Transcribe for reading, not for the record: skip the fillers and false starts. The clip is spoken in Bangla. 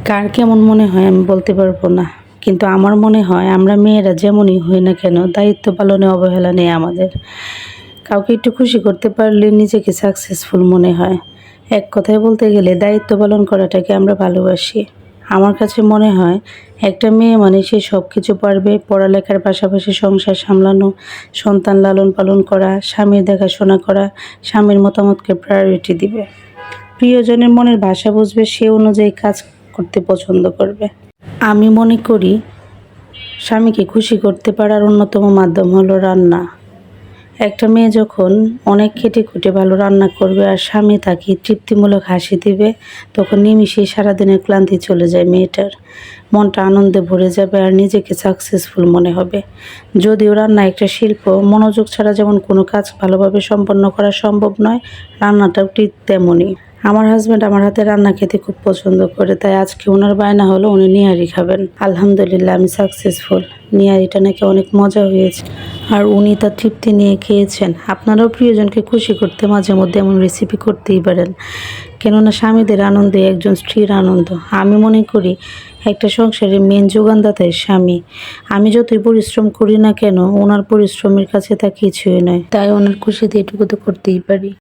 কার কেমন মনে হয় আমি বলতে পারবো না, কিন্তু আমার মনে হয় আমরা মেয়েরা যেমনই হই না কেন দায়িত্ব পালনে অবহেলা নেই আমাদের। কাউকে একটু খুশি করতে পারলে নিজেকে সাকসেসফুল মনে হয়। এক কথায় বলতে গেলে দায়িত্ব পালন করাটাকে আমরা ভালোবাসি। আমার কাছে মনে হয় একটা মেয়ে মানে সে সব কিছু পারবে, পড়ালেখার পাশাপাশি সংসার সামলানো, সন্তান লালন পালন করা, স্বামীর দেখাশোনা করা, স্বামীর মতামতকে প্রায়োরিটি দিবে, প্রিয়জনের মনের ভাষা বুঝবে, সে অনুযায়ী কাজ করতে পছন্দ করবে। আমি মনে করি স্বামীকে খুশি করতে পারার অন্যতম মাধ্যম হলো রান্না। একটা মেয়ে যখন অনেক খেটেখুটে ভালো রান্না করবে আর স্বামী তাকে তৃপ্তিমূলক হাসি দিবে, তখন নিমিষেই সারাদিনের ক্লান্তি চলে যায় মেয়েটার। মনটা আনন্দে ভরে যাবে আর নিজেকে সাকসেসফুল মনে হবে। যদিও রান্না একটা শিল্প, মনোযোগ ছাড়া যেমন কোনো কাজ ভালোভাবে সম্পন্ন করা সম্ভব নয়, রান্নাটাও ঠিক তেমনই। আমার হাজব্যান্ড আমার হাতে রান্না খেতে খুব পছন্দ করে, তাই আজকে ওনার বায়না হলো উনি নিহারি খাবেন। আলহামদুলিল্লাহ আমি সাকসেসফুল। নিহারিটা নাকি অনেক মজা হয়েছে আর উনি তার তৃপ্তি নিয়ে খেয়েছেন। আপনারাও প্রিয়জনকে খুশি করতে মাঝে মধ্যে এমন রেসিপি করতেই পারেন, কেননা স্বামীদের আনন্দে একজন স্ত্রীর আনন্দ। আমি মনে করি একটা সংসারের মেন যোগানদাতাই স্বামী। আমি যতই পরিশ্রম করি না কেন ওনার পরিশ্রমের কাছে তা কিছুই নয়, তাই ওনার খুশিতে এটুকু তো করতেই পারি।